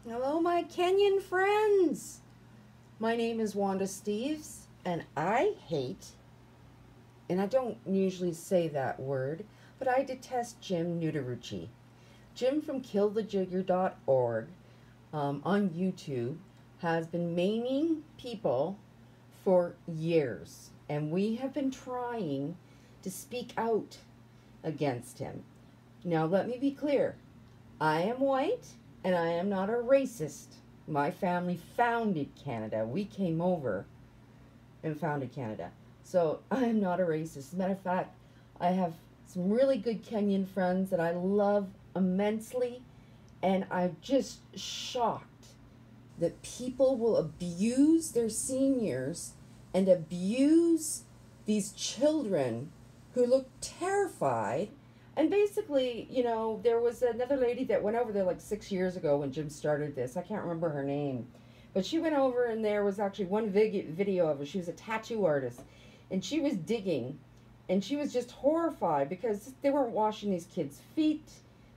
Hello, my Kenyan friends. My name is Wanda Steves, and I hate, and I don't usually say that word, but I detest JimNduruchi. Jim from killthejigger.org on YouTube has been maiming people for years, and we have been trying to speak out against him. Now, let me be clear. I am white, and I am not a racist. My family founded Canada. We came over and founded Canada. So I am not a racist. As a matter of fact, I have some really good Kenyan friends that I love immensely, and I'm just shocked that people will abuse their seniors and abuse these children who look terrified. And basically, you know, there was another lady that went over there like 6 years ago when Jim started this. I can't remember her name. But she went over, and there was actually one video of her. She was a tattoo artist. And she was digging. And she was just horrified because they weren't washing these kids' feet.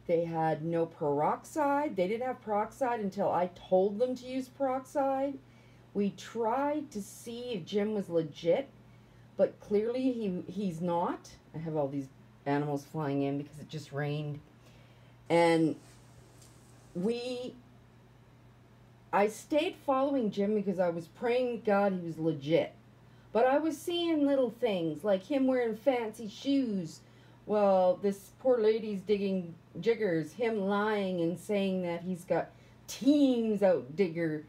They had no peroxide. They didn't have peroxide until I told them to use peroxide. We tried to see if Jim was legit. But clearly he's not. I have all these animals flying in because it just rained. And I stayed following Jim because I was praying to God he was legit. But I was seeing little things like him wearing fancy shoes. Well, this poor lady's digging jiggers, him lying and saying that he's got teams out digging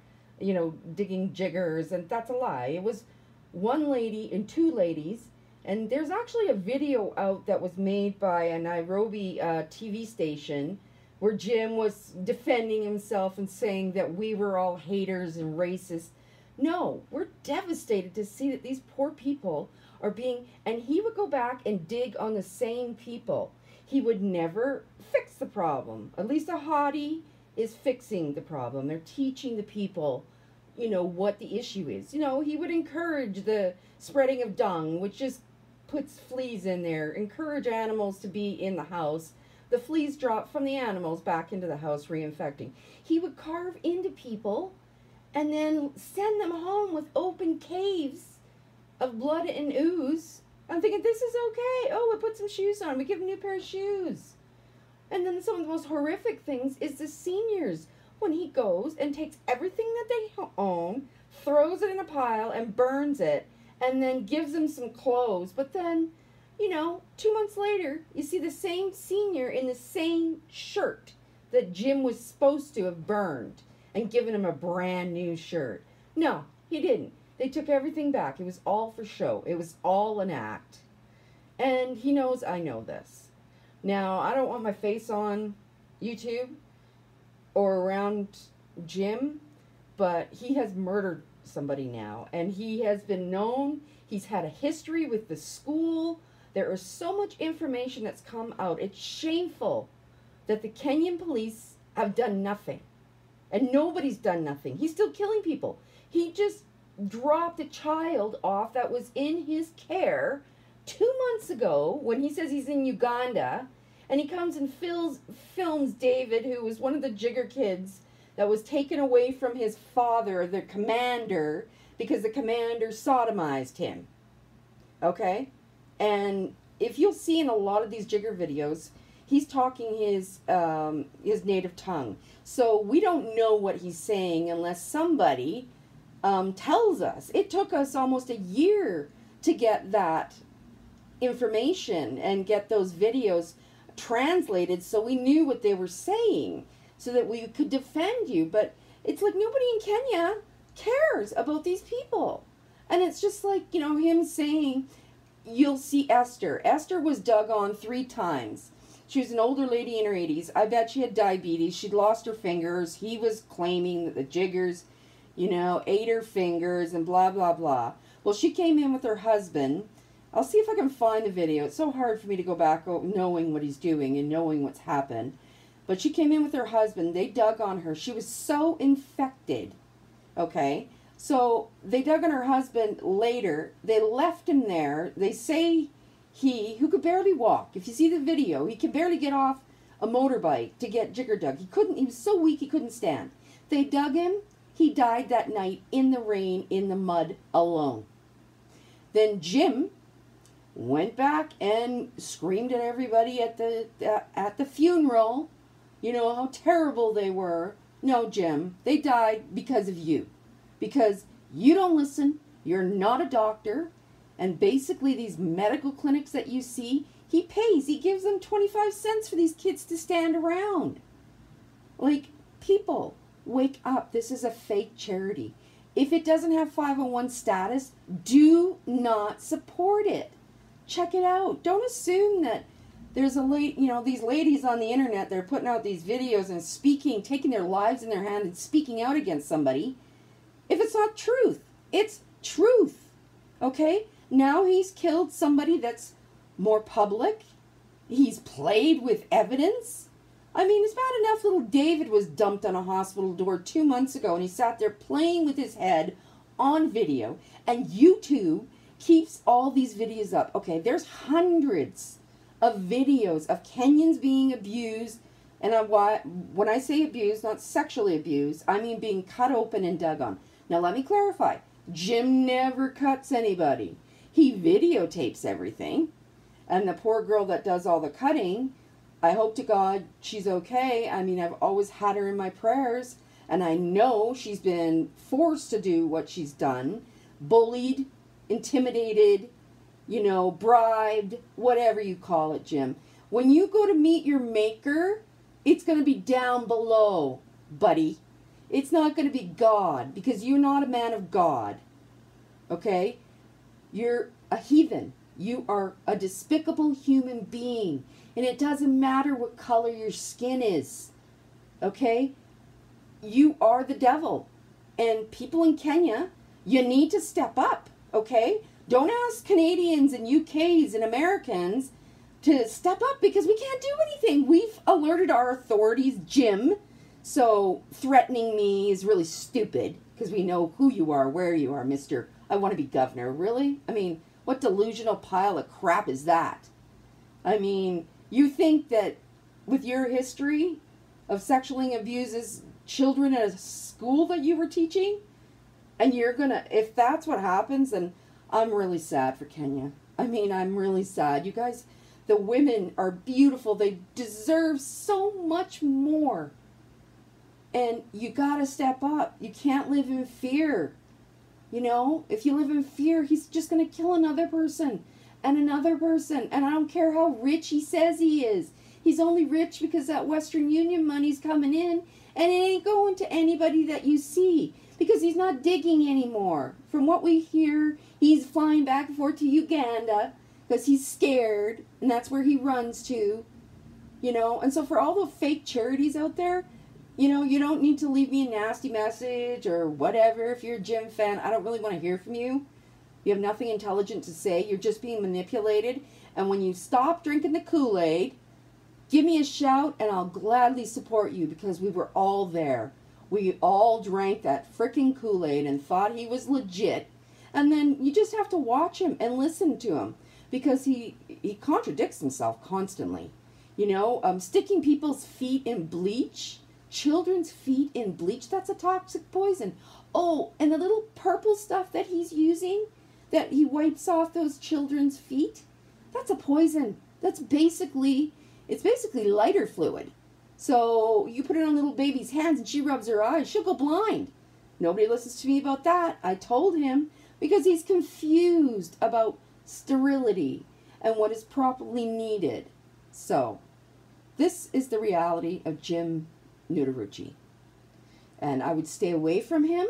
jiggers, and that's a lie. It was one lady and two ladies. And there's actually a video out that was made by a Nairobi TV station where Jim was defending himself and saying that we were all haters and racist. No, we're devastated to see that these poor people are being, and he would go back and dig on the same people. He would never fix the problem. At least a hottie is fixing the problem. They're teaching the people, what the issue is. He would encourage the spreading of dung, which just puts fleas in there, encourage animals to be in the house. The fleas drop from the animals back into the house, reinfecting. He would carve into people and then send them home with open caves of blood and ooze. I'm thinking, this is okay. Oh, we put some shoes on. We give them a new pair of shoes. And then some of the most horrific things is the seniors, when he goes and takes everything that they own, throws it in a pile and burns it, and then gives them some clothes. But then, 2 months later, you see the same senior in the same shirt that Jim was supposed to have burned and given him a brand new shirt. No, he didn't. They took everything back. It was all for show. It was all an act. And he knows I know this. Now, I don't want my face on YouTube or around Jim, but he has murdered somebody now, and he has been known. He's had a history with the school. There is so much information that's come out. It's shameful that the Kenyan police have done nothing, and nobody's done nothing. He's still killing people. He just dropped a child off that was in his care 2 months ago when he says he's in Uganda, and he comes and films David, who was one of the jigger kids that was taken away from his father, the commander, because the commander sodomized him. Okay? And if you'll see in a lot of these jigger videos, he's talking his native tongue. So we don't know what he's saying unless somebody tells us. It took us almost a year to get that information and get those videos translated so we knew what they were saying, so that we could defend you. But it's like nobody in Kenya cares about these people. And it's just like, him saying, you'll see Esther. Esther was dug on 3 times. She was an older lady in her 80s. I bet she had diabetes. She'd lost her fingers. He was claiming that the jiggers, ate her fingers and blah, blah, blah. Well, she came in with her husband. I'll see if I can find the video. It's so hard for me to go back knowing what he's doing and knowing what's happened. But she came in with her husband. They dug on her. She was so infected. Okay? So they dug on her husband later. They left him there. They say who could barely walk. If you see the video, he can barely get off a motorbike to get jigger dug. He was so weak he couldn't stand. they dug him. He died that night in the rain, in the mud, alone. Then Jim went back and screamed at everybody at the funeral, you know, how terrible they were. No, Jim, they died because of you. Because you don't listen, you're not a doctor, and basically these medical clinics that you see, he pays, he gives them 25 cents for these kids to stand around. Like, people, wake up. This is a fake charity. If it doesn't have 501 status, do not support it. Check it out. Don't assume that there's these ladies on the internet, they're putting out these videos and speaking, taking their lives in their hand and speaking out against somebody. If it's not truth, it's truth. Okay? Now he's killed somebody that's more public. He's played with evidence. I mean, it's bad enough little David was dumped on a hospital door 2 months ago and he sat there playing with his head on video. And YouTube keeps all these videos up. Okay, there's hundreds of videos of Kenyans being abused. And when I say abused, not sexually abused, I mean being cut open and dug on. Now, let me clarify. Jim never cuts anybody. He videotapes everything. And the poor girl that does all the cutting, I hope to God she's okay. I mean, I've always had her in my prayers. And I know she's been forced to do what she's done. Bullied, intimidated, you know, bribed, whatever you call it, Jim. When you go to meet your maker, it's going to be down below, buddy. It's not going to be God, because you're not a man of God. Okay? You're a heathen. You are a despicable human being. And it doesn't matter what color your skin is. Okay? You are the devil. And people in Kenya, you need to step up. Okay? Don't ask Canadians and UKs and Americans to step up, because we can't do anything. We've alerted our authorities, Jim. So threatening me is really stupid, because we know who you are, where you are, Mr. I want to be governor. Really? I mean, what delusional pile of crap is that? I mean, you think that with your history of sexually abuses children at a school that you were teaching, and you're going to, if that's what happens, then I'm really sad for Kenya. I mean, I'm really sad. You guys, the women are beautiful. They deserve so much more. And you got to step up. You can't live in fear. You know, if you live in fear, he's just going to kill another person and another person. And I don't care how rich he says he is. He's only rich because that Western Union money's coming in, and it ain't going to anybody that you see, because he's not digging anymore. From what we hear, he's flying back and forth to Uganda because he's scared, and that's where he runs to. You know, and so for all the fake charities out there, you know, you don't need to leave me a nasty message or whatever. If you're a Jim fan, I don't really want to hear from you. You have nothing intelligent to say. You're just being manipulated. And when you stop drinking the Kool-Aid, give me a shout and I'll gladly support you, because we were all there. We all drank that frickin' Kool-Aid and thought he was legit. And then you just have to watch him and listen to him, because he contradicts himself constantly. You know, sticking people's feet in bleach. Children's feet in bleach, that's a toxic poison. Oh, and the little purple stuff that he's using, that he wipes off those children's feet, that's a poison. It's basically lighter fluid. So you put it on little baby's hands and she rubs her eyes, she'll go blind. Nobody listens to me about that. I told him, because he's confused about sterility and what is properly needed. So, this is the reality of JimNduruchi. And I would stay away from him.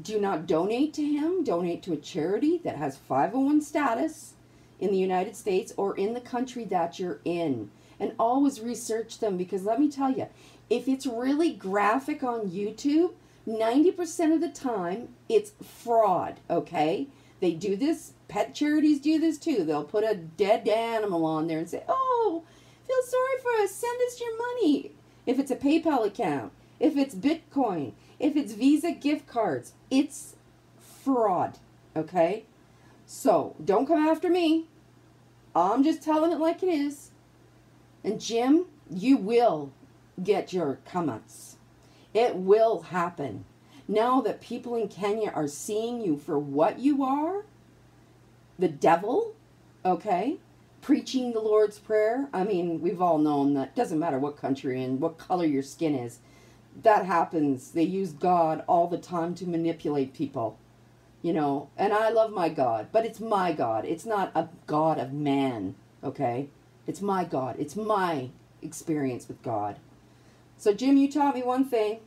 Do not donate to him. Donate to a charity that has 501 status in the United States or in the country that you're in. And always research them, because let me tell you, if it's really graphic on YouTube, 90% of the time it's fraud, okay? They do this, pet charities do this too. They'll put a dead animal on there and say, oh, feel sorry for us, send us your money. If it's a PayPal account, if it's Bitcoin, if it's Visa gift cards, it's fraud, okay? So, don't come after me. I'm just telling it like it is. And Jim, you will get your come-ups. It will happen. Now that people in Kenya are seeing you for what you are, the devil, okay, preaching the Lord's Prayer. I mean, we've all known that. Doesn't matter what country and what color your skin is. That happens. They use God all the time to manipulate people. You know, and I love my God, but it's my God. It's not a God of man, okay? It's my God. It's my experience with God. So, Jim, you taught me one thing.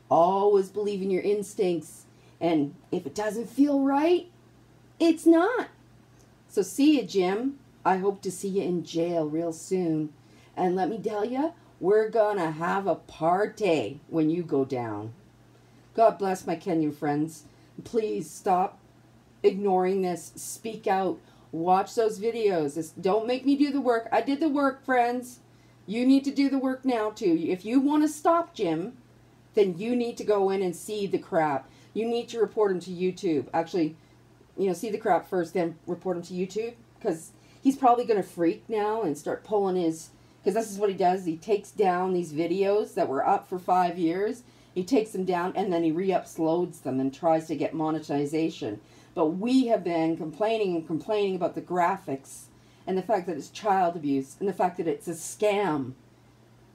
Always believe in your instincts. And if it doesn't feel right, it's not. So, see you, Jim. I hope to see you in jail real soon. And let me tell you, we're going to have a party when you go down. God bless my Kenyan friends. Please stop ignoring this. Speak out. Watch those videos. Don't make me do the work. I did the work, friends. You need to do the work now, too. If you want to stop Jim, then you need to go in and see the crap. You need to report him to YouTube. Actually, you know, see the crap first, then report him to YouTube. Because he's probably going to freak now and start pulling his... Because this is what he does. He takes down these videos that were up for 5 years. He takes them down and then he re-uploads them and tries to get monetization. But we have been complaining and complaining about the graphics and the fact that it's child abuse and the fact that it's a scam.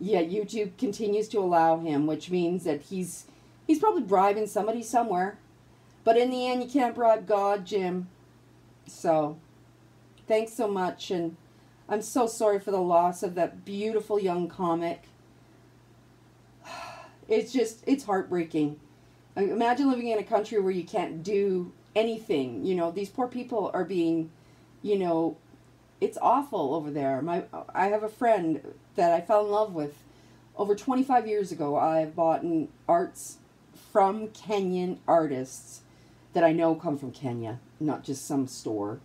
Yet YouTube continues to allow him, which means that he's probably bribing somebody somewhere. But in the end, you can't bribe God, Jim. So, thanks so much. And I'm so sorry for the loss of that beautiful young comic. It's heartbreaking. I mean, imagine living in a country where you can't do anything. You know, these poor people are being, you know, it's awful over there. I have a friend that I fell in love with over 25 years ago. I've bought arts from Kenyan artists that I know come from Kenya, not just some store.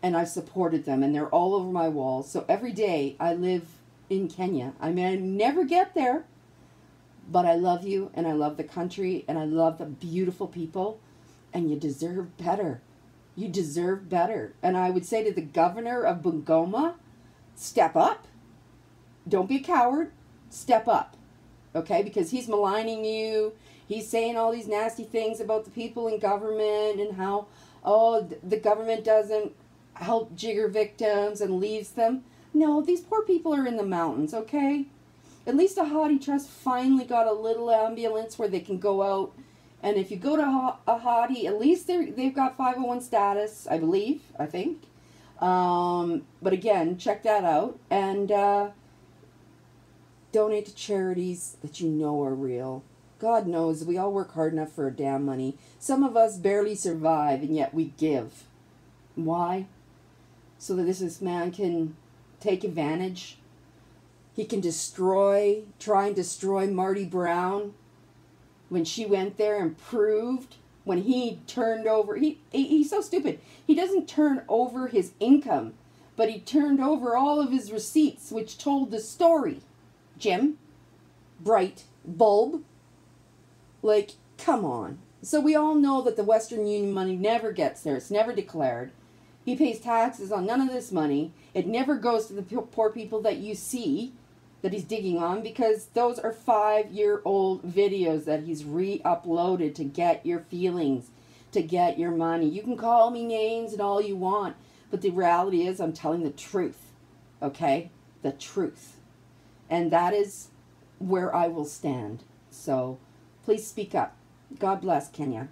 And I've supported them, and they're all over my walls. So every day I live in Kenya. I may never get there, but I love you, and I love the country, and I love the beautiful people, and you deserve better. You deserve better. And I would say to the governor of Bungoma, step up. Don't be a coward. Step up. Okay? Because he's maligning you. He's saying all these nasty things about the people in government and how, oh, the government doesn't help jigger victims and leaves them. No, these poor people are in the mountains, okay? At least a Hadi Trust finally got a little ambulance where they can go out. And if you go to a Hadi, at least they've got 501 status, I believe, I think. But again, check that out. And donate to charities that you know are real. God knows we all work hard enough for our damn money. Some of us barely survive, and yet we give. Why? So that this man can take advantage. He can try and destroy Marty Brown when she went there and proved, when he turned over, he's so stupid. He doesn't turn over his income, but he turned over all of his receipts, which told the story. Jim, bright bulb, like, come on. So we all know that the Western Union money never gets there. It's never declared. He pays taxes on none of this money. It never goes to the poor people that you see that he's digging on, because those are 5-year-old videos that he's re-uploaded to get your feelings, to get your money. You can call me names and all you want, but the reality is I'm telling the truth, okay? The truth. And that is where I will stand. So please speak up. God bless Kenya.